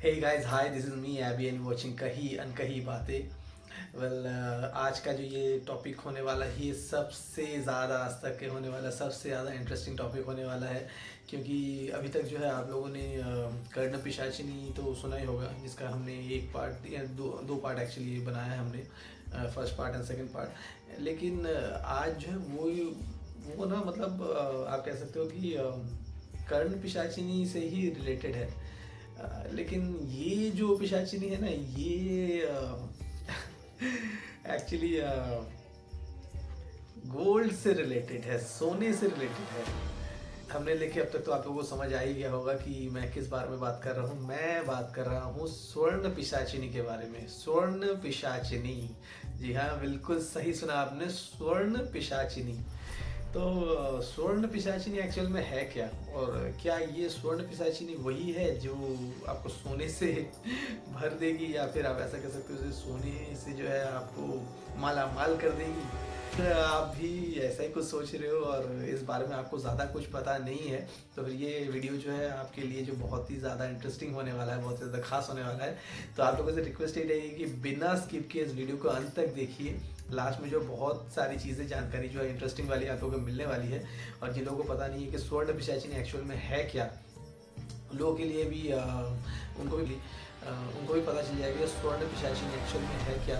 Hey guys, hi, this is me AB and watching Kahi Ankahi बातें। Well, आज का जो ये टॉपिक होने वाला है ये सबसे ज़्यादा आज तक के होने वाला सबसे ज़्यादा इंटरेस्टिंग टॉपिक होने वाला है। क्योंकि अभी तक जो है आप लोगों ने कर्ण पिशाचिनी तो सुना ही होगा, जिसका हमने एक पार्ट या दो पार्ट एक्चुअली बनाया है हमने, first part and second part. लेकिन आज जो है वो ना, मतलब आप कह सकते हो कि कर्ण पिशाचिनी से ही रिलेटेड है। लेकिन ये जो पिशाचिनी है ना, ये एक्चुअली गोल्ड से रिलेटेड है, सोने से रिलेटेड है। हमने लिखे अब तक तो आप लोगों को समझ आ ही गया होगा कि मैं किस बारे में बात कर रहा हूँ। मैं बात कर रहा हूँ स्वर्ण पिशाचिनी के बारे में। स्वर्ण पिशाचिनी, जी हाँ, बिल्कुल सही सुना आपने, स्वर्ण पिशाचिनी। तो स्वर्ण पिशाचिनी एक्चुअल में है क्या, और क्या ये स्वर्ण पिशाचिनी वही है जो आपको सोने से भर देगी, या फिर आप ऐसा कह सकते हो सोने से जो है आपको माला माल कर देगी। तो आप भी ऐसा ही कुछ सोच रहे हो और इस बारे में आपको ज़्यादा कुछ पता नहीं है, तो फिर ये वीडियो जो है आपके लिए जो बहुत ही ज़्यादा इंटरेस्टिंग होने वाला है, बहुत ज़्यादा खास होने वाला है। तो आप लोगों से रिक्वेस्ट ये रहेगी कि बिना स्किप किए इस वीडियो को अंत तक देखिए। लास्ट में जो बहुत सारी चीज़ें, जानकारी जो है इंटरेस्टिंग वाली आप लोगों को मिलने वाली है। और जिन लोगों को पता नहीं है कि स्वर्ण पिशाचिनी एक्चुअल में है क्या, उन लोगों के लिए भी उनको भी पता चल जाएगा कि स्वर्ण पिशाचिनी एक्चुअल में है क्या,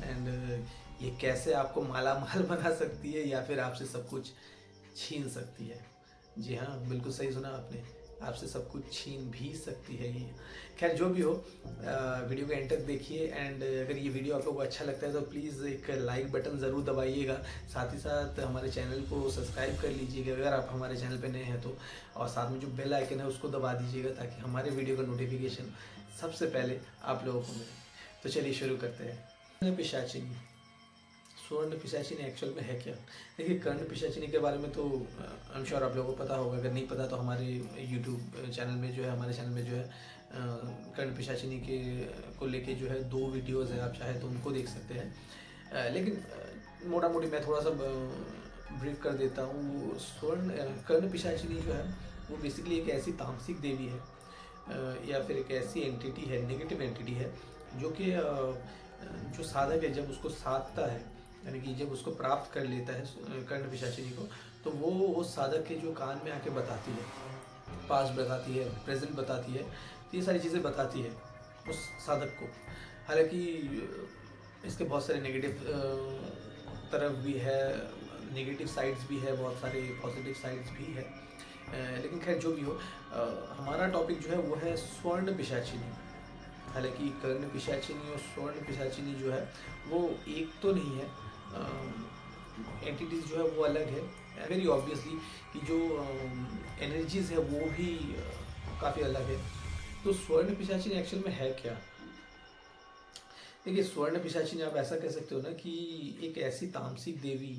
एंड ये कैसे आपको माला माल बना सकती है या फिर आपसे सब कुछ छीन सकती है। जी हाँ, बिल्कुल सही सुना आपने, आपसे सब कुछ छीन भी सकती है ये। खैर, जो भी हो, वीडियो को एंड तक देखिए। एंड अगर ये वीडियो आप लोगों को अच्छा लगता है तो प्लीज़ एक लाइक बटन ज़रूर दबाइएगा। साथ ही साथ हमारे चैनल को सब्सक्राइब कर लीजिएगा अगर आप हमारे चैनल पे नए हैं तो। और साथ में जो बेल आइकन है उसको दबा दीजिएगा ताकि हमारे वीडियो का नोटिफिकेशन सबसे पहले आप लोगों को मिले। तो चलिए शुरू करते हैं। पिशाचिनी, स्वर्ण पिशाचिनी एक्चुअल में है क्या? देखिए, कर्ण पिशाचिनी के बारे में तो आई एम श्योर आप लोगों को पता होगा। अगर नहीं पता तो हमारे यूट्यूब चैनल में जो है, हमारे चैनल में जो है कर्ण पिशाचिनी के को लेके जो है 2 वीडियोज़ है, आप चाहे तो उनको देख सकते हैं। लेकिन मोटा मोटी मैं थोड़ा सा ब्रीफ कर देता हूँ। स्वर्ण कर्ण पिशाचिनी जो है वो बेसिकली एक ऐसी तामसिक देवी है, या फिर एक ऐसी एंटिटी है, नेगेटिव एंटिटी है, जो कि जो साधक है जब उसको साधता है, यानी कि जब उसको प्राप्त कर लेता है कर्ण पिशाचिनी को, तो वो उस साधक के जो कान में आके बताती है, पास्ट बताती है, प्रेजेंट बताती है, तो ये सारी चीज़ें बताती है उस साधक को। हालांकि इसके बहुत सारे नेगेटिव तरफ भी है, नेगेटिव साइड्स भी है, बहुत सारे पॉजिटिव साइड्स भी है। लेकिन खैर, जो भी हो, हमारा टॉपिक जो है वो है स्वर्ण पिशाचिनी। हालांकि कर्ण पिशाचिनी और स्वर्ण पिशाचिनी जो है वो एक तो नहीं है, एंटिटीज जो है वो अलग है वेरी ऑब्वियसली, कि जो एनर्जीज है वो भी काफ़ी अलग है। तो स्वर्ण पिशाचिनी एक्चुअल में है क्या? देखिए, स्वर्ण पिशाचिनी आप ऐसा कह सकते हो ना कि एक ऐसी तामसिक देवी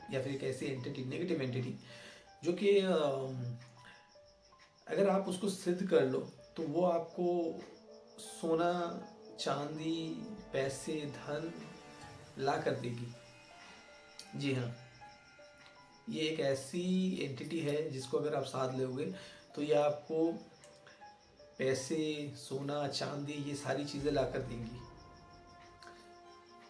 या फिर एक ऐसी एंटिटी, नेगेटिव एंटिटी, जो कि अगर आप उसको सिद्ध कर लो तो वो आपको सोना, चांदी, पैसे, धन ला कर देगी। जी हाँ, ये एक ऐसी एंटिटी है जिसको अगर आप साध लोगे तो ये आपको पैसे, सोना, चांदी, ये सारी चीज़ें ला कर देंगी।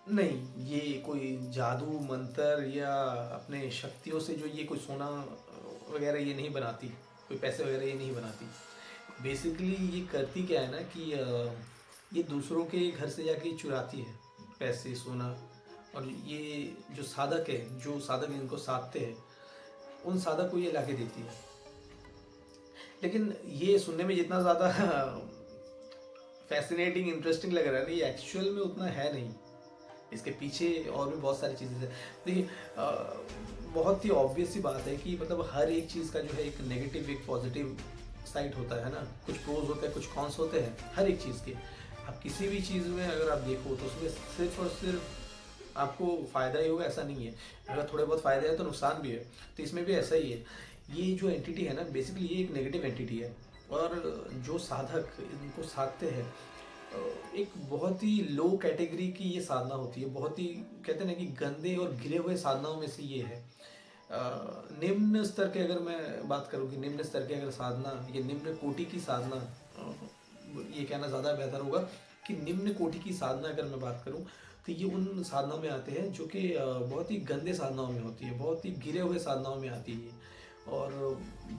नहीं, ये कोई जादू मंत्र या अपने शक्तियों से जो ये कोई सोना वगैरह ये नहीं बनाती, कोई पैसे वगैरह ये नहीं बनाती। बेसिकली ये करती क्या है ना कि ये दूसरों के घर से जाके चुराती है पैसे, सोना। और ये जो साधक है, जो साधक इनको साधते हैं, उन साधक को ये लाके देती है। लेकिन ये सुनने में जितना ज़्यादा फैसिनेटिंग, इंटरेस्टिंग लग रहा है ना, ये एक्चुअल में उतना है नहीं। इसके पीछे और भी बहुत सारी चीज़ें हैं। देखिए, बहुत ही ऑब्वियस सी बात है कि मतलब हर एक चीज़ का जो है एक नेगेटिव, एक पॉजिटिव साइड होता है ना। कुछ प्रोज होते हैं, कुछ कॉन्स होते हैं हर एक चीज़ के। आप किसी भी चीज़ में अगर आप देखो तो उसमें सिर्फ और सिर्फ आपको फ़ायदा ही होगा ऐसा नहीं है। अगर थोड़े बहुत फ़ायदे हैं तो नुकसान भी है, तो इसमें भी ऐसा ही है। ये जो एंटिटी है ना, बेसिकली ये एक नेगेटिव एंटिटी है। और जो साधक इनको साधते हैं, एक बहुत ही लो कैटेगरी की ये साधना होती है। बहुत ही, कहते हैं ना कि गंदे और गिरे हुए साधनाओं में से ये है। निम्न स्तर के, अगर मैं बात करूँ कि निम्न स्तर की अगर साधना, ये निम्न कोटि की साधना, ये कहना ज़्यादा बेहतर होगा कि निम्न कोटि की साधना अगर मैं बात करूँ तो ये उन साधनाओं में आते हैं जो कि बहुत ही गंदे साधनाओं में होती है, बहुत ही गिरे हुए साधनाओं में आती है। और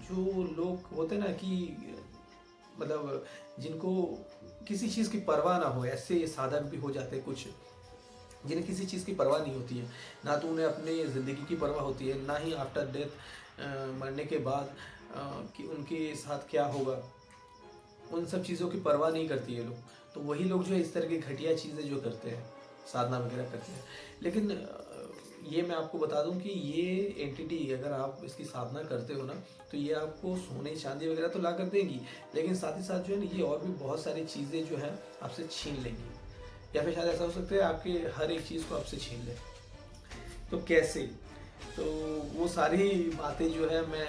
जो लोग होते हैं ना कि मतलब जिनको किसी चीज़ की परवाह ना हो, ऐसे साधक भी हो जाते हैं कुछ, जिन्हें किसी चीज़ की परवाह नहीं होती है। ना तो उन्हें अपने ज़िंदगी की परवाह होती है, ना ही आफ्टर डेथ मरने के बाद कि उनके साथ क्या होगा, उन सब चीज़ों की परवाह नहीं करती है लोग। तो वही लोग जो है इस तरह की घटिया चीज़ें जो करते हैं, साधना वगैरह करते हैं। लेकिन ये मैं आपको बता दूं कि ये एंटिटी अगर आप इसकी साधना करते हो ना, तो ये आपको सोने चांदी वगैरह तो ला कर देंगी, लेकिन साथ ही साथ जो है ना ये और भी बहुत सारी चीज़ें जो है आपसे छीन लेंगी, या फिर शायद ऐसा हो सकता है आपके हर एक चीज़ को आपसे छीन ले। तो कैसे? तो वो सारी बातें जो है मैं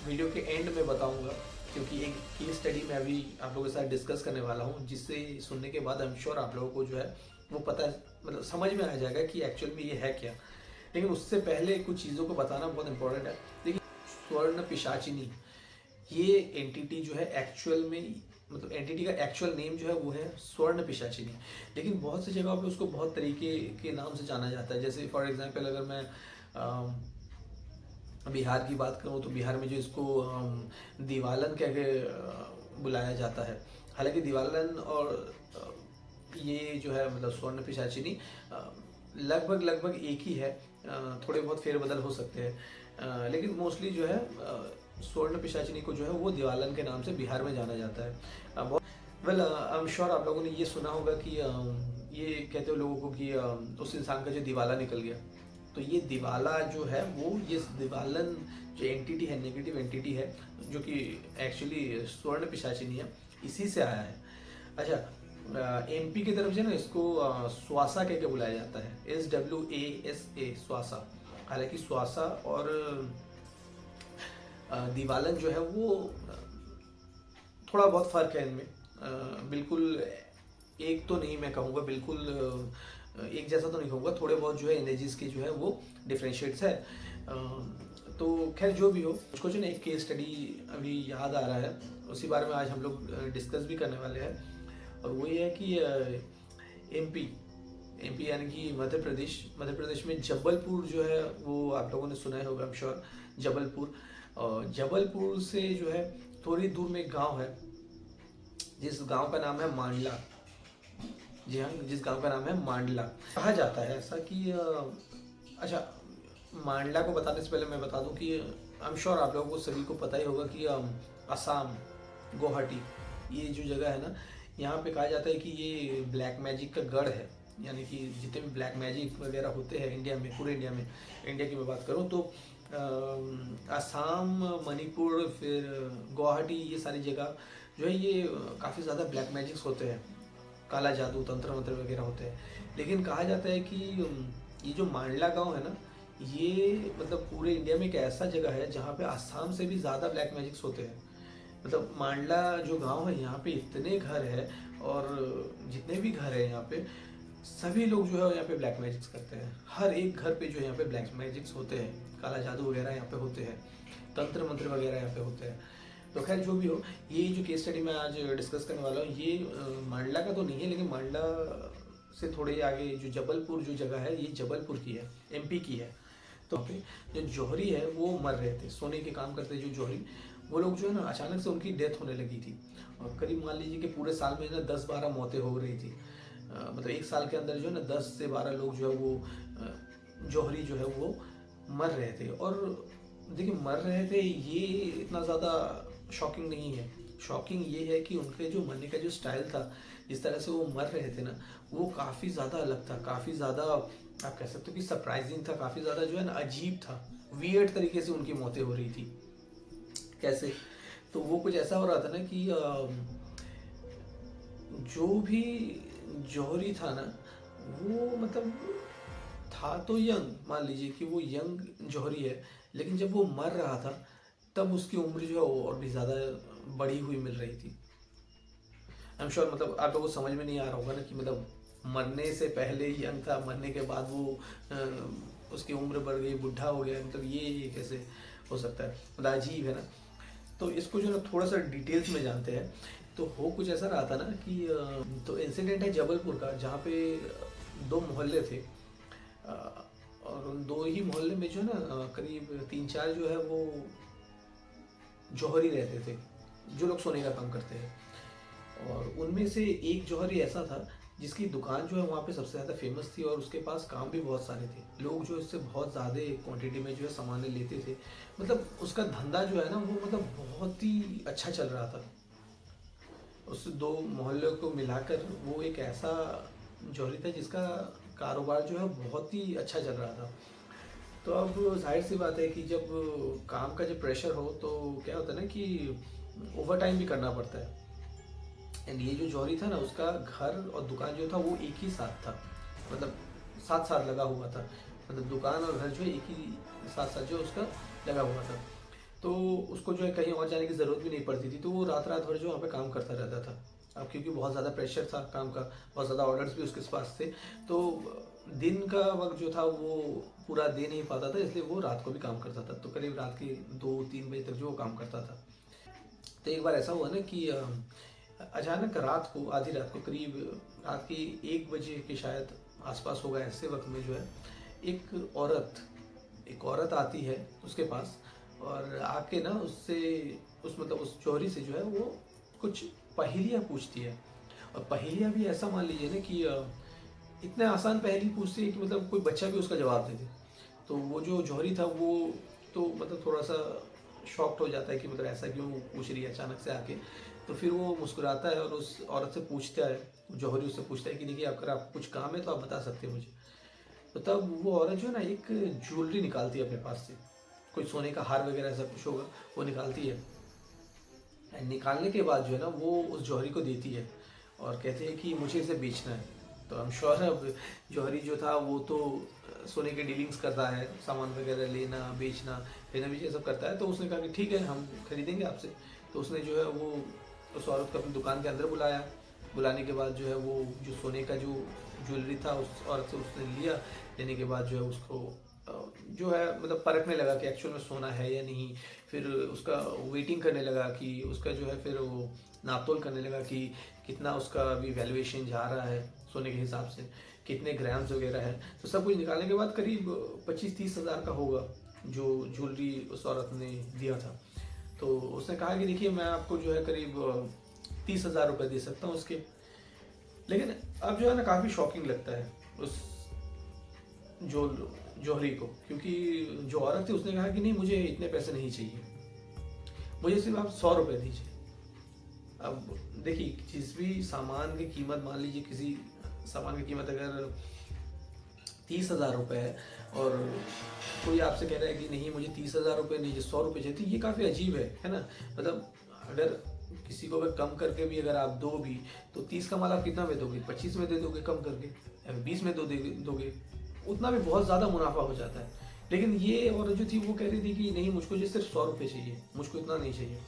वीडियो के एंड में बताऊंगा, क्योंकि एक केस स्टडी मैं अभी आप लोगों के साथ डिस्कस करने वाला हूँ, जिससे सुनने के बाद आई एम श्योर आप लोगों को जो है वो पता मतलब समझ में आ जाएगा कि एक्चुअल में ये है क्या। लेकिन उससे पहले कुछ चीज़ों को बताना बहुत इंपॉर्टेंट है। देखिए, स्वर्ण पिशाचिनी ये एंटिटी जो है एक्चुअल में मतलब एंटिटी का एक्चुअल नेम जो है वो है स्वर्ण पिशाचिनी। लेकिन बहुत सी जगहों पे उसको बहुत तरीके के नाम से जाना जाता है। जैसे फॉर एग्जांपल अगर मैं बिहार की बात करूँ तो बिहार में जो इसको दिवालन कह के बुलाया जाता है। हालांकि दिवालन और ये जो है मतलब स्वर्ण पिशाचिनी लगभग लगभग एक ही है, थोड़े बहुत फेरबदल हो सकते हैं, लेकिन मोस्टली जो है स्वर्ण पिशाचिनी को जो है वो दिवालन के नाम से बिहार में जाना जाता है। वेल आई एम श्योर आप लोगों ने ये सुना होगा कि ये कहते हो लोगों को कि उस इंसान का जो दिवाला निकल गया। तो ये दिवाला जो है वो ये दिवालन जो एंटिटी है, नेगेटिव एंटिटी है, जो कि एक्चुअली स्वर्ण पिशाचिनी है, इसी से आया है। अच्छा, एमपी की तरफ से ना इसको स्वासा कह के बुलाया जाता है, SWASA स्वासा। हालांकि स्वासा और दिवालन जो है वो थोड़ा बहुत फ़र्क है इनमें। बिल्कुल एक तो नहीं मैं कहूँगा, बिल्कुल एक जैसा तो नहीं कहूँगा, थोड़े बहुत जो है एनर्जीज की जो है वो डिफरेंशिएट्स है। तो खैर जो भी हो, मुझको जो ना एक केस स्टडी अभी याद आ रहा है, उसी बारे में आज हम लोग डिस्कस भी करने वाले हैं। और वो ये है कि एमपी यानी कि मध्य प्रदेश में जबलपुर जो है वो आप लोगों ने सुना ही होगा, आई एम श्योर। जबलपुर से जो है थोड़ी दूर में एक गांव है, जिस गांव का नाम है मांडला। जी हाँ, जिस गांव का नाम है मांडला। कहा जाता है ऐसा कि अच्छा, मांडला को बताने से पहले मैं बता दूं कि आई एम श्योर आप लोगों को सभी को पता ही होगा कि असम गुवाहाटी ये जो जगह है ना, यहाँ पे कहा जाता है कि ये ब्लैक मैजिक का गढ़ है। यानी कि जितने भी ब्लैक मैजिक वगैरह होते हैं इंडिया में, पूरे इंडिया में, इंडिया की मैं बात करूँ तो असम, मणिपुर, फिर गुवाहाटी, ये सारी जगह जो है ये काफ़ी ज़्यादा ब्लैक मैजिक्स होते हैं, काला जादू, तंत्र मंत्र वगैरह होते हैं। लेकिन कहा जाता है कि ये जो मांडला गांव है ना, ये मतलब पूरे इंडिया में एक ऐसा जगह है जहाँ पे आसाम से भी ज़्यादा ब्लैक मैजिक्स होते हैं। मतलब मांडला जो गांव है, यहाँ पे इतने घर है, और जितने भी घर है यहाँ पे सभी लोग जो है यहाँ पे ब्लैक मैजिक्स करते हैं। हर एक घर पे जो है यहाँ पे ब्लैक मैजिक्स होते हैं, काला जादू वगैरह यहाँ पे होते हैं, तंत्र मंत्र वगैरह यहाँ पे होते हैं। तो खैर जो भी हो, ये जो केस स्टडी मैं आज डिस्कस करने वाला हूँ ये मांडला का तो नहीं है, लेकिन मांडला से थोड़े आगे जो जबलपुर जो जगह है, ये जबलपुर की है, एमपी की है। तो पे जो जौहरी है वो मर रहे थे, सोने के काम करते जो जौहरी, वो लोग जो है ना अचानक से उनकी डेथ होने लगी थी। और करीब मान लीजिए कि पूरे साल में ना 10-12 मौतें हो रही थी। मतलब एक साल के अंदर जो है ना 10 से 12 लोग जो है वो जौहरी जो है वो मर रहे थे। और देखिए, मर रहे थे ये इतना ज़्यादा शॉकिंग नहीं है। शॉकिंग ये है कि उनके जो मरने का जो स्टाइल था, जिस तरह से वो मर रहे थे ना, वो काफ़ी ज़्यादा अलग था, काफ़ी ज़्यादा आप कह सकते हो कि सरप्राइजिंग था, काफ़ी ज़्यादा जो है ना अजीब था, वियर्ड तरीके से उनकी मौतें हो रही थी। कैसे? तो वो कुछ ऐसा हो रहा था ना कि जो भी जौहरी था ना, वो मतलब था तो यंग, मान लीजिए कि वो यंग जौहरी है, लेकिन जब वो मर रहा था तब उसकी उम्र जो है वो और भी ज़्यादा बढ़ी हुई मिल रही थी। आई एम श्योर मतलब आप लोगों को समझ में नहीं आ रहा होगा ना कि मतलब मरने से पहले यंग था, मरने के बाद वो उसकी उम्र बढ़ गई, बुढ़ा हो गया, मतलब ये कैसे हो सकता है, मतलब अजीब है ना। तो इसको जो ना थोड़ा सा डिटेल्स में जानते हैं। तो हो कुछ ऐसा रहा था ना कि तो इंसिडेंट है जबलपुर का, जहाँ पे दो मोहल्ले थे। और उन दो ही मोहल्ले में जो है ना करीब 3-4 जो है वो जौहरी रहते थे, जो लोग सोने का काम करते हैं। और उनमें से एक जौहरी ऐसा था जिसकी दुकान जो है वहाँ पे सबसे ज़्यादा फेमस थी, और उसके पास काम भी बहुत सारे थे। लोग जो इससे बहुत ज़्यादा क्वांटिटी में जो है सामान लेते थे। मतलब उसका धंधा जो है ना वो मतलब बहुत ही अच्छा चल रहा था। उस दो मोहल्लों को मिलाकर वो एक ऐसा जौहरी था जिसका कारोबार जो है बहुत ही अच्छा चल रहा था। तो अब जाहिर सी बात है कि जब काम का जब प्रेशर हो तो क्या होता है ना कि ओवर टाइम भी करना पड़ता है। एंड ये जो जौहरी था ना उसका घर और दुकान जो था वो एक ही साथ था, मतलब साथ साथ लगा हुआ था। मतलब दुकान और घर जो है एक ही साथ साथ जो उसका लगा हुआ था। तो उसको जो है कहीं और जाने की ज़रूरत भी नहीं पड़ती थी, तो वो रात रात भर जो वहाँ पे काम करता रहता था। अब क्योंकि बहुत ज़्यादा प्रेशर था काम का, बहुत ज़्यादा ऑर्डर्स भी उसके पास थे, तो दिन का वक्त जो था वो पूरा दे नहीं पाता था, इसलिए वो रात को भी काम करता था। तो करीब रात के 2-3 बजे तक जो वो काम करता था। तो एक बार ऐसा हुआ ना कि अचानक रात को, आधी रात को, करीब रात के 1 बजे के शायद आसपास होगा, ऐसे वक्त में जो है एक औरत आती है उसके पास, और आके ना उससे उस चोरी से जो है वो कुछ पहेलियाँ पूछती है। और पहेलियाँ भी ऐसा मान लीजिए ना कि इतने आसान पहेली पूछती है कि मतलब कोई बच्चा भी उसका जवाब दे दे। तो वो जो जौहरी था वो तो मतलब थोड़ा सा शॉक्ड हो जाता है कि मतलब ऐसा क्यों पूछ रही है अचानक से आके। तो फिर वो मुस्कुराता है और उस औरत से पूछता है, जौहरी उससे पूछता है कि देखिए अगर आपको कुछ काम है तो आप बता सकते हैं मुझे। तो तब वो औरत जो है ना एक ज्वेलरी निकालती है अपने पास से, कोई सोने का हार वगैरह ऐसा कुछ होगा, वो निकालती है। एंड निकालने के बाद जो है ना वो उस जौहरी को देती है और कहती है कि मुझे इसे बेचना है। तो हम श्योर है अब जौहरी जो था वो तो सोने के डीलिंग्स करता है, सामान वगैरह लेना बेचना, लेना बेचना सब करता है। तो उसने कहा कि ठीक है हम खरीदेंगे आपसे। तो उसने जो है वो उस औरत को अपनी दुकान के अंदर बुलाया। बुलाने के बाद जो है वो जो सोने का जो ज्वेलरी था उस औरत से उसने लिया। लेने के बाद जो है उसको जो है मतलब परखने लगा कि एक्चुअल में सोना है या नहीं। फिर उसका वेटिंग करने लगा कि उसका जो है फिर वो नापतोल करने लगा कि कितना उसका अभी वैल्यूएशन जा रहा है सोने के हिसाब से, कितने ग्राम्स वगैरह है। तो सब कुछ निकालने के बाद करीब 25-30 हज़ार का होगा जो ज्वेलरी उस औरत ने दिया था। तो उसने कहा कि देखिए मैं आपको जो है करीब 30,000 रुपये दे सकता हूँ उसके। लेकिन अब जो है ना काफ़ी शॉकिंग लगता है उस जो जौहरी को, क्योंकि जो औरत थी उसने कहा कि नहीं मुझे इतने पैसे नहीं चाहिए, मुझे सिर्फ आप 100 रुपये दीजिए। अब देखिए जिस भी सामान की कीमत, मान लीजिए किसी सामान की कीमत अगर 30,000 रुपये है और कोई आपसे कह रहा है कि नहीं मुझे 30,000 रुपये नहीं, 100 रुपये चाहिए, तो ये काफ़ी अजीब है ना। मतलब अगर किसी को अगर कम करके भी अगर आप दो भी, तो 30 का माल आप कितना में दोगे, 25 में दे दोगे कम करके, या 20 में दोगे, उतना भी बहुत ज़्यादा मुनाफा हो जाता है। लेकिन ये औरत जो थी वो कह रही थी कि नहीं मुझको जो सिर्फ 100 रुपये चाहिए, मुझको इतना नहीं चाहिए।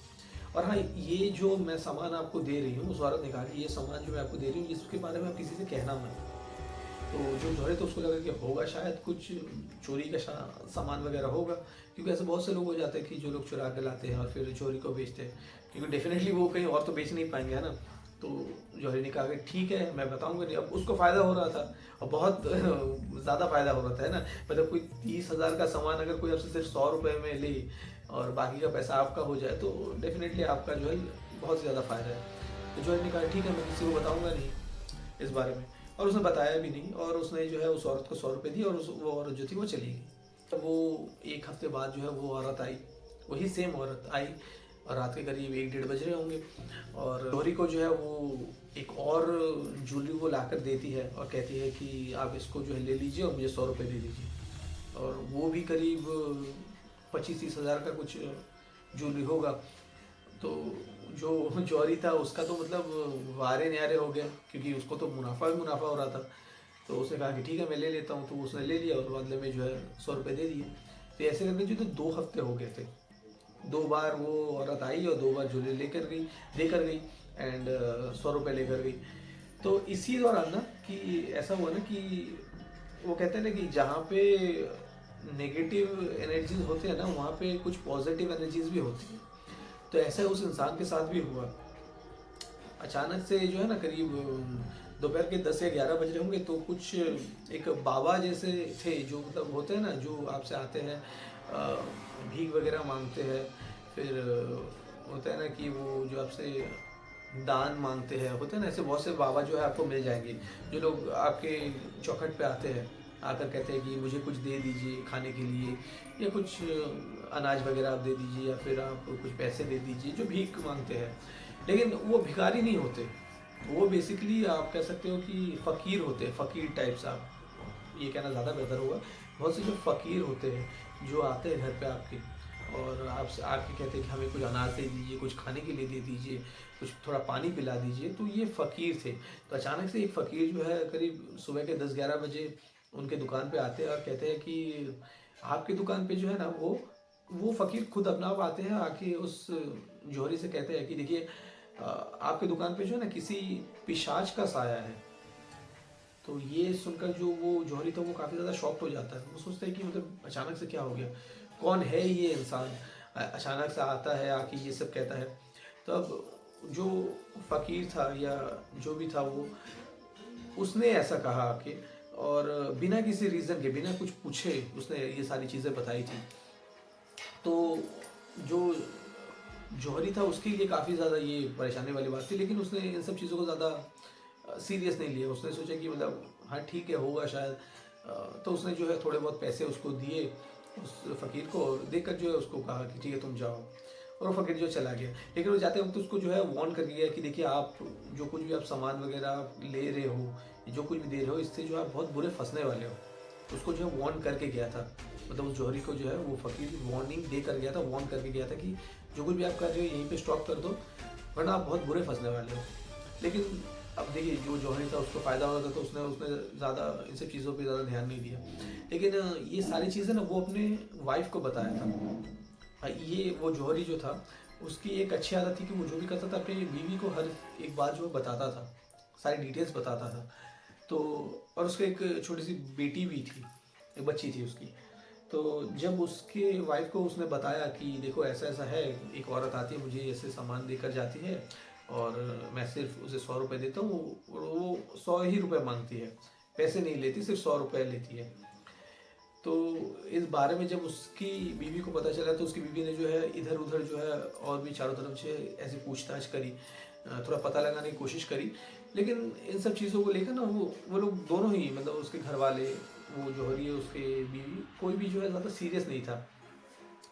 और हाँ, ये जो मैं सामान आपको दे रही हूँ, उस औरत ने कहा कि ये सामान जो मैं आपको दे रही हूँ इसके बारे में आप किसी से कहना मत। तो जो जौहरी तो उसको लगा कि होगा शायद कुछ चोरी का सामान वगैरह होगा, क्योंकि ऐसे बहुत से लोग हो जाते हैं कि जो लोग चुरा के लाते हैं और फिर चोरी को बेचते हैं, क्योंकि डेफिनेटली वो कहीं और तो बेच नहीं पाएंगे, है ना। तो जौहरी ने कहा कि ठीक है मैं बताऊंगा नहीं। अब उसको फ़ायदा हो रहा था और बहुत ज़्यादा फ़ायदा हो रहा था, है ना। मतलब कोई 30,000 का सामान अगर कोई आपसे सिर्फ 100 रुपये में ले और बाकी का पैसा आपका हो जाए, तो डेफिनेटली आपका जो है बहुत ज़्यादा फ़ायदा है। तो जौहरी ने कहा ठीक है मैं किसी को बताऊँगा नहीं इस बारे में। और उसने बताया भी नहीं, और उसने जो है उस औरत को 100 रुपये दिए और वो औरत जो थी वो चली गई। तब वो 1 हफ्ते बाद जो है वो औरत आई, वही सेम औरत आई, और रात के करीब 1-1:30 बज रहे होंगे। और गौरी को जो है वो एक और ज्वेलरी वो लाकर देती है और कहती है कि आप इसको जो है ले लीजिए और मुझे 100 रुपये दे दीजिए। और वो भी करीब 25-30 हज़ार का कुछ ज्वेलरी होगा। तो जो जौहरी था उसका तो मतलब वारे न्यारे हो गया, क्योंकि उसको तो मुनाफा ही मुनाफा हो रहा था। तो उसने कहा कि ठीक है मैं ले लेता हूँ। तो उसने ले लिया और बदले में जो है 100 रुपये दे दिए। तो ऐसे करके जो तो 2 हफ्ते हो गए थे। 2 बार वो औरत आई और 2 बार ज्वेलरी लेकर गई एंड 100 रुपये लेकर गई। तो इसी दौरान ना कि ऐसा हुआ ना कि वो कहते हैं ना कि जहाँ पे नेगेटिव एनर्जीज होते हैं ना वहाँ पे कुछ पॉजिटिव एनर्जीज भी होती हैं। तो ऐसा उस इंसान के साथ भी हुआ। अचानक से जो है ना करीब दोपहर के 10 या 11 बज रहे होंगे, तो कुछ एक बाबा जैसे थे, जो मतलब होते हैं ना, जो आपसे आते हैं भीख वगैरह मांगते हैं। फिर होता है ना कि वो जो आपसे दान मांगते हैं, होते हैं ना ऐसे बहुत से बाबा जो है आपको मिल जाएंगे, जो लोग आपके चौखट पे आते हैं, आकर कहते हैं कि मुझे कुछ दे दीजिए खाने के लिए, या कुछ अनाज वगैरह आप दे दीजिए, या फिर आप कुछ पैसे दे दीजिए, जो भीख मांगते हैं। लेकिन वो भिखारी नहीं होते, वो बेसिकली आप कह सकते हो कि फ़कीर होते हैं, फ़कीर टाइप्स, आप ये कहना ज़्यादा बेहतर होगा। बहुत से जो फ़कीर होते हैं, जो आते हैं घर पे आपके, और आपसे आके कहते हैं कि हमें कुछ अनाज दे दीजिए, कुछ खाने के लिए दे दीजिए, कुछ थोड़ा पानी पिला दीजिए, तो ये फ़कीर थे। तो अचानक से एक फ़कीर जो है करीब सुबह के 10-11 बजे उनके दुकान पे आते हैं और कहते हैं कि आपकी दुकान पे जो है ना, वो फ़कीर खुद अपना आप आते हैं, आके उस जौहरी से कहते हैं कि देखिए आपकी दुकान पे जो है ना किसी पिशाच का साया है। तो ये सुनकर जो वो जौहरी था वो काफ़ी ज़्यादा शॉक्ड हो जाता है। वो सोचता है कि मतलब अचानक से क्या हो गया, कौन है ये इंसान, अचानक से आता है, आके ये सब कहता है। तब जो फ़कीर था या जो भी था, वो उसने ऐसा कहा आके, और बिना किसी रीज़न के, बिना कुछ पूछे उसने ये सारी चीज़ें बताई थी। तो जो जौहरी था उसके लिए काफ़ी ज़्यादा ये परेशानी वाली बात थी, लेकिन उसने इन सब चीज़ों को ज़्यादा सीरियस नहीं लिया। उसने सोचा कि मतलब हाँ ठीक है, होगा शायद। तो उसने जो है थोड़े बहुत पैसे उसको दिए, उस फ़कीर को, और देकर जो है उसको कहा कि ठीक है तुम जाओ, और वो फ़कीर जो चला गया। लेकिन वो जाते वक्त उसको जो है वार्न करके गया कि देखिए आप जो कुछ भी आप सामान वगैरह आप ले रहे हो, जो कुछ भी दे रहे हो, इससे जो है आप बहुत बुरे फंसने वाले हो। उसको जो है वार्न करके गया था, मतलब उस जौहरी को जो है वो फ़कीर वार्निंग दे कर गया था, वार्न करके गया था कि जो कुछ भी आप कर रहे हो यहीं पे स्टॉप कर दो, वरना आप बहुत बुरे फंसने वाले हो। लेकिन अब देखिए जो जौहरी था उसको फ़ायदा हो रहा था, तो उसने उसने ज़्यादा इन सब चीज़ों पे ज़्यादा ध्यान नहीं दिया। लेकिन ये सारी चीज़ें ना वो अपने वाइफ को बताया था। ये वो जौहरी जो था, उसकी एक अच्छी आदत थी कि वो जो भी करता था अपनी बीवी को हर एक बात जो है बताता था, सारी डिटेल्स बताता था। तो और उसको एक छोटी सी बेटी भी थी, एक बच्ची थी उसकी। तो जब उसके वाइफ को उसने बताया कि देखो ऐसा ऐसा है, एक औरत आती है, मुझे ऐसे सामान देकर जाती है, और मैं सिर्फ उसे 100 रुपये देता हूँ, और वो 100 ही रुपये मांगती है, पैसे नहीं लेती, सिर्फ 100 रुपये लेती है। तो इस बारे में जब उसकी बीवी को पता चला, तो उसकी बीवी ने जो है इधर उधर जो है और भी चारों तरफ से ऐसी पूछताछ करी, थोड़ा पता लगाने की कोशिश करी। लेकिन इन सब चीज़ों को लेकर ना वो लोग दोनों ही, मतलब उसके घर वाले, वो जौहरी है, उसके बीवी, कोई भी जो है ज़्यादा सीरियस नहीं था।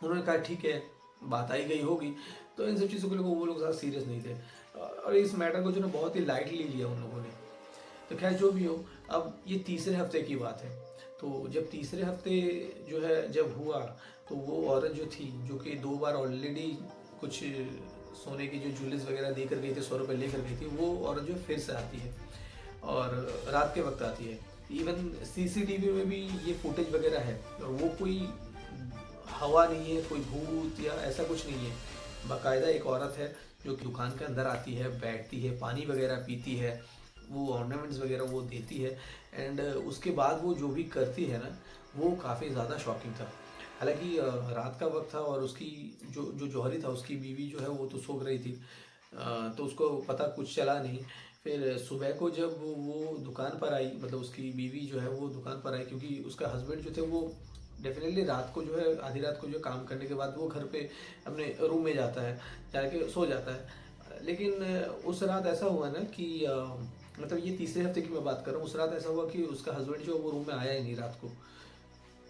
उन्होंने कहा ठीक है, बात आई गई होगी। तो इन सब चीज़ों को लेकर वो लोग ज़्यादा सीरियस नहीं थे, और इस मैटर को जो ना बहुत ही लाइटली लिया उन लोगों ने। तो खैर जो भी हो, अब ये तीसरे हफ्ते की बात है। तो जब तीसरे हफ्ते जो है जब हुआ, तो वो औरत जो थी, जो कि 2 बार ऑलरेडी कुछ सोने की जो ज्वेलरीज वगैरह देकर गई थी, 100 रुपये लेकर गई थी, वो औरत जो फिर से आती है, और रात के वक्त आती है। इवन सीसीटीवी में भी ये फुटेज वगैरह है, और वो कोई हवा नहीं है, कोई भूत या ऐसा कुछ नहीं है। बाकायदा एक औरत है जो कि दुकान के अंदर आती है, बैठती है, पानी वगैरह पीती है, वो ऑर्नामेंट्स वगैरह वो देती है, एंड उसके बाद वो जो भी करती है ना, वो काफ़ी ज़्यादा शॉकिंग था। हालांकि रात का वक्त था, और उसकी जो जो जौहरी था, उसकी बीवी जो है वो तो सो रही थी, तो उसको पता कुछ चला नहीं। फिर सुबह को जब वो दुकान पर आई, मतलब उसकी बीवी जो है वो दुकान पर आई, क्योंकि उसका हस्बैंड जो थे वो डेफिनेटली रात को जो है, आधी रात को जो काम करने के बाद वो घर पे अपने रूम में जाता है, जाके सो जाता है। लेकिन उस रात ऐसा हुआ ना कि मतलब ये तीसरे हफ्ते की मैं बात कर रहा हूँ, उस रात ऐसा हुआ कि उसका हस्बैंड जो है वो रूम में आया ही नहीं रात को।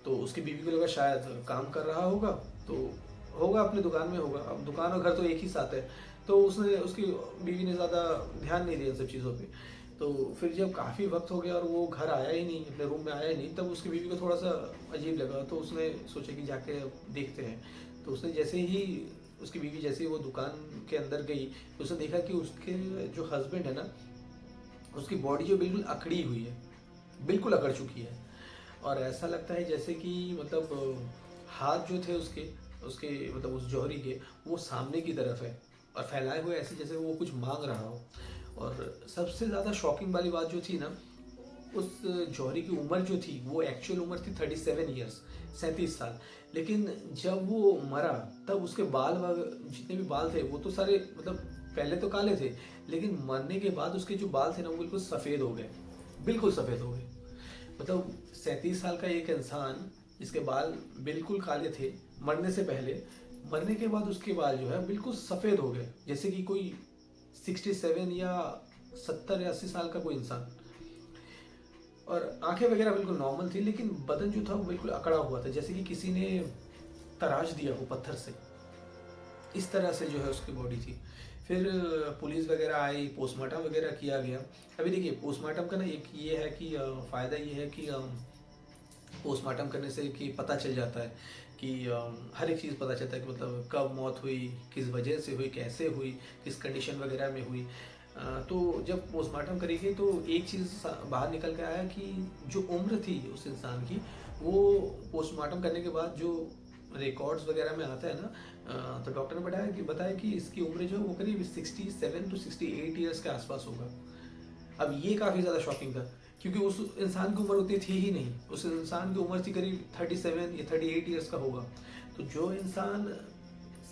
तो उसकी बीवी को लगा शायद काम कर रहा होगा, तो होगा अपनी दुकान में होगा, अब दुकान और घर तो एक ही साथ है। तो उसने, उसकी बीवी ने ज़्यादा ध्यान नहीं दिया इन सब चीज़ों पे। तो फिर जब काफ़ी वक्त हो गया और वो घर आया ही नहीं, अपने रूम में आया ही नहीं, तब उसकी बीवी को थोड़ा सा अजीब लगा, तो उसने सोचा कि जाके देखते हैं। तो उसने जैसे ही, उसकी बीवी जैसे ही वो दुकान के अंदर गई, तो उसने देखा कि उसके जो हस्बैंड है ना, उसकी बॉडी जो बिल्कुल अकड़ी हुई है, बिल्कुल अकड़ चुकी है। और ऐसा लगता है जैसे कि मतलब हाथ जो थे उसके उसके मतलब उस जौहरी के, वो सामने की तरफ है, और फैलाए हुए ऐसे जैसे वो कुछ मांग रहा हो। और सबसे ज़्यादा शॉकिंग वाली बात जो थी ना, उस जौहरी की उम्र जो थी, वो एक्चुअल उम्र थी 37 ईयर्स, 37 साल। लेकिन जब वो मरा, तब उसके बाल जितने भी बाल थे वो तो सारे मतलब पहले तो काले थे, लेकिन मरने के बाद उसके जो बाल थे ना वो बिल्कुल सफ़ेद हो गए, बिल्कुल सफ़ेद हो गए। मतलब 37 साल का एक इंसान जिसके बाल बिल्कुल काले थे मरने से पहले, मरने के बाद उसके बाल जो है बिल्कुल सफ़ेद हो गए, जैसे कि कोई 67 या 70 या 80 साल का कोई इंसान। और आंखें वगैरह बिल्कुल नॉर्मल थी, लेकिन बदन जो था वो बिल्कुल अकड़ा हुआ था, जैसे कि किसी ने तराश दिया हो पत्थर से। इस तरह से जो है उसकी बॉडी थी। फिर पुलिस वगैरह आई, पोस्टमार्टम वगैरह किया गया। अभी देखिए पोस्टमार्टम का ना एक ये है कि फ़ायदा ये है कि पोस्टमार्टम करने से कि पता चल जाता है कि हर एक चीज़ पता चलता है कि मतलब कब मौत हुई, किस वजह से हुई, कैसे हुई, किस कंडीशन वगैरह में हुई। तो जब पोस्टमार्टम करेंगे तो एक चीज़ बाहर निकल के आया कि जो उम्र थी उस इंसान की, वो पोस्टमार्टम करने के बाद जो रिकॉर्ड्स वगैरह में आता है ना, तो डॉक्टर ने बताया कि इसकी उम्र जो है वो करीब 67 टू 68 ईयर्स के आसपास होगा। अब ये काफ़ी ज़्यादा शॉकिंग था, क्योंकि उस इंसान की उम्र उतनी थी ही नहीं। उस इंसान की उम्र थी करीब 37 या 38 ईयर्स का होगा। तो जो इंसान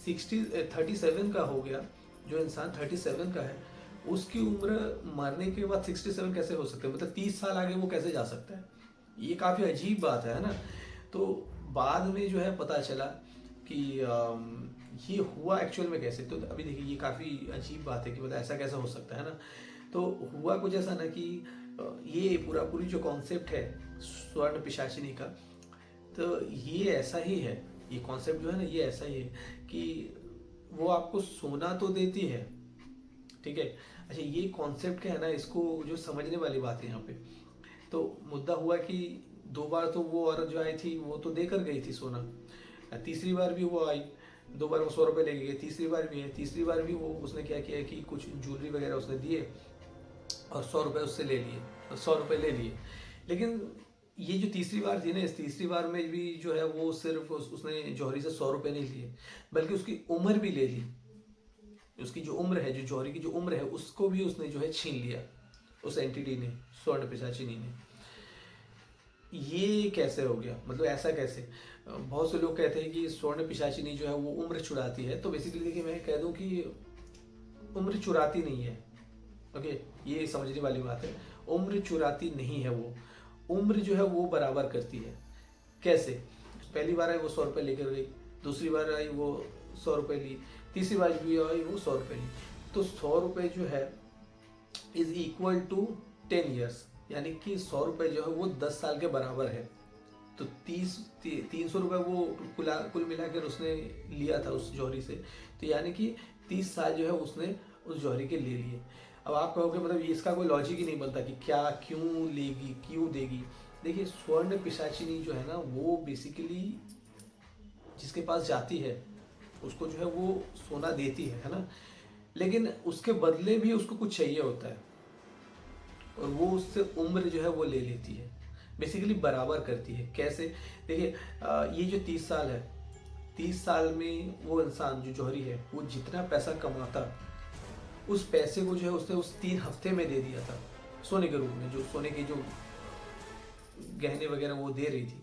37 का हो गया, जो इंसान 37 का है, उसकी उम्र मरने के बाद 67 कैसे हो सकता है? मतलब 30 साल आगे वो कैसे जा सकता है? ये काफ़ी अजीब बात है ना? तो बाद में जो है पता चला कि ये हुआ एक्चुअल में कैसे। तो अभी देखिए ये काफ़ी अजीब बात है कि मतलब ऐसा कैसा हो सकता है ना। तो हुआ कुछ ऐसा ना कि ये पूरी जो कॉन्सेप्ट है स्वर्ण पिशाचिनी का, तो ये ऐसा ही है। ये कॉन्सेप्ट जो है ना ये ऐसा ही है कि वो आपको सोना तो देती है, ठीक है। अच्छा ये कॉन्सेप्ट क्या है ना, इसको जो समझने वाली बात है यहाँ पे। तो मुद्दा हुआ कि 2 बार तो वो औरत जो आई थी वो तो देकर गई थी सोना, तीसरी बार भी वो आई, 2 बार वो 100 रुपये लेके गई, तीसरी बार भी है, तीसरी बार भी वो उसने क्या किया कि कुछ ज्वेलरी वगैरह उसने दिए और 100 रुपये उससे ले लिए, 100 रुपये ले लिए। लेकिन ये जो तीसरी बार थी ना, इस तीसरी बार में भी जो है वो सिर्फ उसने जौहरी से 100 रुपये नहीं लिए, बल्कि उसकी उम्र भी ले ली। उसकी जो उम्र है, जो जौहरी की जो उम्र है, उसको भी उसने जो है छीन लिया उस एंटिटी ने, स्वर्ण पिशाचिनी ने। ये कैसे हो गया, मतलब ऐसा कैसे? बहुत से लोग कहते हैं कि स्वर्ण पिशाचिनी जो है वो उम्र चुराती है। तो बेसिकली देखिए मैं कह दूं कि उम्र चुराती नहीं है, ओके, ये समझने वाली बात है। उम्र चुराती नहीं है वो, उम्र जो है वो बराबर करती है। कैसे? पहली बार आई वो 100 रुपये लेकर गई, दूसरी बार आई वो 100 रुपये ली, तीसरी बार भी आई वो 100 रुपये ली। तो 100 रुपये जो है इज इक्वल टू 10 ईयर्स, यानी कि 100 रुपये जो है वो 10 साल के बराबर है। तो 300 रुपये वो कुल मिलाकर उसने लिया था उस जौहरी से, तो यानी कि 30 साल जो है उसने उस जौहरी के ले लिए। अब आप कहोगे मतलब इसका कोई लॉजिक ही नहीं बनता कि क्या, क्यों लेगी, क्यों देगी। देखिए स्वर्ण पिशाचिनी जो है ना वो बेसिकली जिसके पास जाती है उसको जो है वो सोना देती है ना, लेकिन उसके बदले भी उसको कुछ चाहिए होता है, और वो उससे उम्र जो है वो ले लेती है, बेसिकली बराबर करती है। कैसे? देखिए ये जो 30 साल है, 30 साल में वो इंसान जो जौहरी है वो जितना पैसा कमाता, उस पैसे को जो है उसने उस 3 हफ्ते में दे दिया था सोने के रूप में। जो सोने के जो गहने वगैरह वो दे रही थी,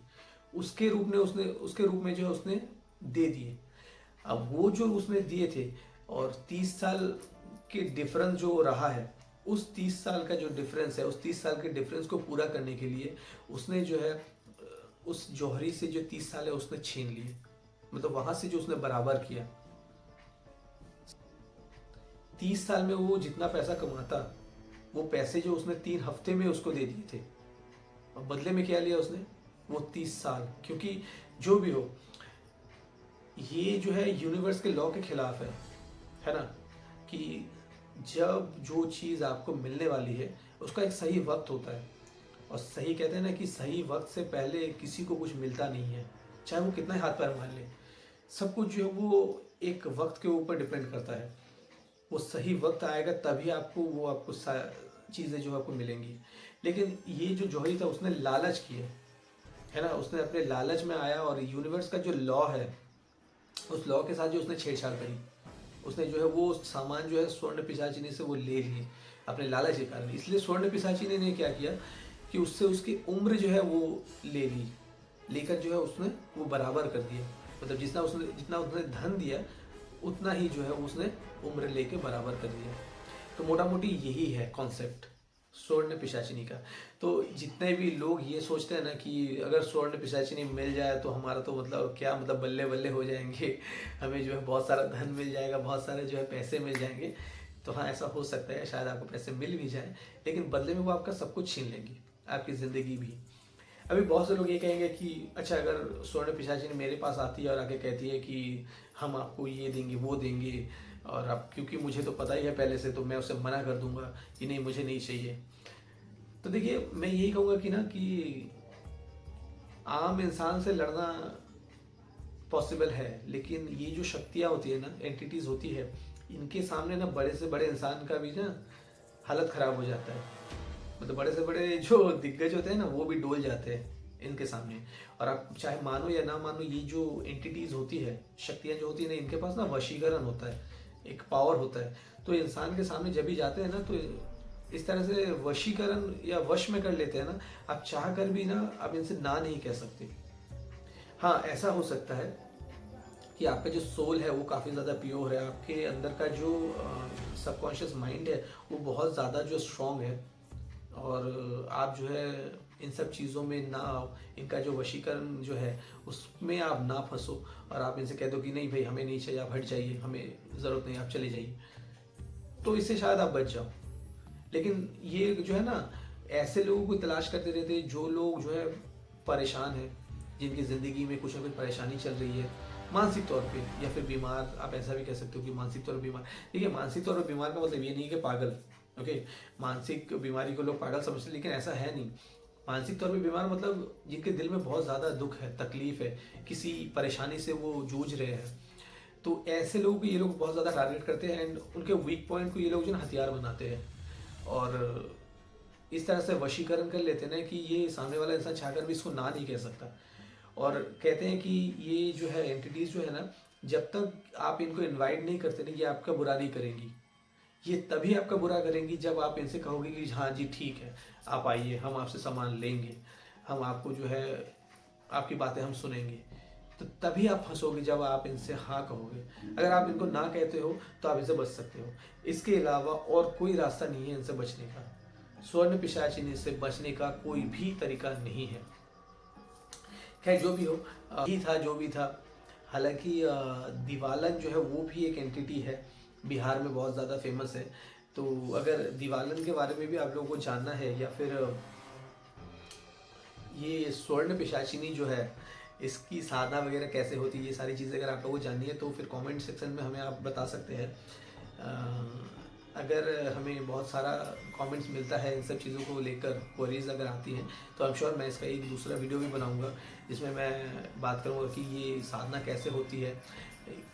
उसके रूप में जो है उसने दे दिए। अब वो जो उसने दिए थे और 30 साल के डिफरेंस जो रहा है, उस 30 साल का जो डिफरेंस है, उस 30 साल के डिफरेंस को पूरा करने के लिए उसने जो है उस जौहरी से जो 30 साल है उसने छीन लिए, मतलब वहां से जो उसने बराबर किया। 30 साल में वो जितना पैसा कमाता, वो पैसे जो उसने 3 हफ्ते में उसको दे दिए थे, और बदले में क्या लिया उसने? वो 30 साल। क्योंकि जो भी हो, ये जो है यूनिवर्स के लॉ के खिलाफ है ना, कि जब जो चीज़ आपको मिलने वाली है उसका एक सही वक्त होता है, और सही कहते हैं ना कि सही वक्त से पहले किसी को कुछ मिलता नहीं है, चाहे वो कितना ही हाथ पैर मार ले। सब कुछ जो है वो एक वक्त के ऊपर डिपेंड करता है। वो सही वक्त आएगा तभी आपको चीज़ें जो आपको मिलेंगी। लेकिन ये जो जौहरी था उसने लालच किया है ना, उसने अपने लालच में आया, और यूनिवर्स का जो लॉ है उस लॉ के साथ जो उसने छेड़छाड़ करी, उसने जो है वो सामान जो है स्वर्ण पिशाचिनी से वो ले लिए अपने लालच के कारण। इसलिए स्वर्ण पिशाचिनी ने क्या किया कि उससे उसकी उम्र जो है वो ले ली, लेकर जो है उसने वो बराबर कर दिया। मतलब जितना उसने धन दिया उतना ही जो है उसने उम्र लेके बराबर कर दिया। तो मोटा मोटी यही है कॉन्सेप्ट स्वर्ण पिशाचिनी का। तो जितने भी लोग ये सोचते हैं ना कि अगर स्वर्ण पिशाचिनी मिल जाए तो हमारा तो मतलब क्या, मतलब बल्ले बल्ले हो जाएंगे, हमें जो है बहुत सारा धन मिल जाएगा, बहुत सारे जो है पैसे मिल जाएंगे। तो हाँ, ऐसा हो सकता है, शायद आपको पैसे मिल भी जाए, लेकिन बदले में वो आपका सब कुछ छीन लेंगी, आपकी ज़िंदगी भी। अभी बहुत से लोग ये कहेंगे कि अच्छा, अगर स्वर्ण पिशाचिनी मेरे पास आती है और आके कहती है कि हम आपको ये देंगे वो देंगे, और अब क्योंकि मुझे तो पता ही है पहले से, तो मैं उसे मना कर दूंगा कि नहीं, मुझे नहीं चाहिए। तो देखिए, मैं यही कहूँगा कि ना कि आम इंसान से लड़ना पॉसिबल है, लेकिन ये जो शक्तियाँ होती है ना, एंटिटीज होती है, इनके सामने ना बड़े से बड़े इंसान का भी ना हालत खराब हो जाता है। मतलब बड़े से बड़े जो दिग्गज होते हैं ना, वो भी डोल जाते हैं इनके सामने। और आप चाहे मानो या ना मानो, ये जो एंटिटीज होती है, शक्तियाँ जो होती है ना, इनके पास ना वशीकरण होता है, एक पावर होता है। तो इंसान के सामने जब भी जाते हैं ना, तो इस तरह से वशीकरण या वश में कर लेते हैं ना, आप चाह कर भी ना आप इनसे ना नहीं कह सकते। हाँ, ऐसा हो सकता है कि आपका जो सोल है वो काफ़ी ज़्यादा प्योर है, आपके अंदर का जो सबकॉन्शियस माइंड है वो बहुत ज़्यादा जो स्ट्रॉन्ग है, और आप जो है इन सब चीज़ों में ना आओ, इनका जो वशीकरण जो है उसमें आप ना फंसो, और आप इनसे कह दो कि नहीं भाई, हमें नहीं चाहिए, आप हट जाइए, हमें ज़रूरत नहीं, आप चले जाइए। तो इससे शायद आप बच जाओ। लेकिन ये जो है ना, ऐसे लोगों को तलाश करते रहते हैं जो लोग जो है परेशान हैं, जिनकी ज़िंदगी में कुछ ना कुछ परेशानी चल रही है मानसिक तौर पे, या फिर बीमार, आप ऐसा भी कह सकते हो कि मानसिक तौर पर बीमार। देखिए, मानसिक तौर पर बीमार का मतलब ये नहीं है कि पागल, ओके। मानसिक बीमारी को लोग पागल समझते हैं, लेकिन ऐसा है नहीं। मानसिक तौर पे बीमार मतलब जिनके दिल में बहुत ज़्यादा दुख है, तकलीफ है, किसी परेशानी से वो जूझ रहे हैं। तो ऐसे लोगों को ये लोग बहुत ज़्यादा टारगेट करते हैं, एंड उनके वीक पॉइंट को ये लोग जो है हथियार बनाते हैं, और इस तरह से वशीकरण कर लेते हैं ना कि ये सामने वाला इंसान चाहकर भी इसको ना नहीं कह सकता। और कहते हैं कि ये जो है एंटिटीज़ जो है ना, जब तक आप इनको इनवाइट नहीं करते ना, ये आपका बुरा नहीं करेंगी। ये तभी आपका बुरा करेंगी जब आप इनसे कहोगे कि हाँ जी ठीक है, आप आइए, हम आपसे सामान लेंगे, हम आपको जो है आपकी बातें हम सुनेंगे। तो तभी आप फंसोगे जब आप इनसे हाँ कहोगे। अगर आप इनको ना कहते हो तो आप इनसे बच सकते हो। इसके अलावा और कोई रास्ता नहीं है इनसे बचने का। स्वर्ण पिशाचिनी से बचने का कोई भी तरीका नहीं है। खैर, जो भी हो, ही था जो भी था। हालांकि दिवालन जो है वो भी एक एंटिटी है, बिहार में बहुत ज़्यादा फेमस है। तो अगर दिवालन के बारे में भी आप लोगों को जानना है, या फिर ये स्वर्ण पिशाचिनी जो है इसकी साधना वगैरह कैसे होती है, ये सारी चीज़ें अगर आप लोगों को जाननी है तो फिर कमेंट सेक्शन में हमें आप बता सकते हैं। अगर हमें बहुत सारा कमेंट्स मिलता है इन सब चीज़ों को लेकर, क्वेरीज अगर आती हैं, तो आई एम श्योर मैं इसका एक दूसरा वीडियो भी बनाऊंगा जिसमें मैं बात करूंगा कि ये साधना कैसे होती है,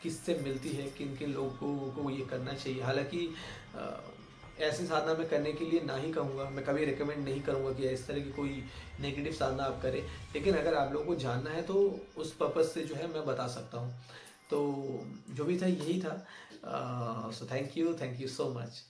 किससे मिलती है, किन किन लोगों को ये करना चाहिए। हालांकि ऐसी साधना मैं करने के लिए ना ही कहूँगा, मैं कभी रिकमेंड नहीं करूँगा कि इस तरह की कोई नेगेटिव साधना आप करें, लेकिन अगर आप लोगों को जानना है तो उस पर्पज़ से जो है मैं बता सकता हूँ। तो जो भी था यही था। So thank you so much.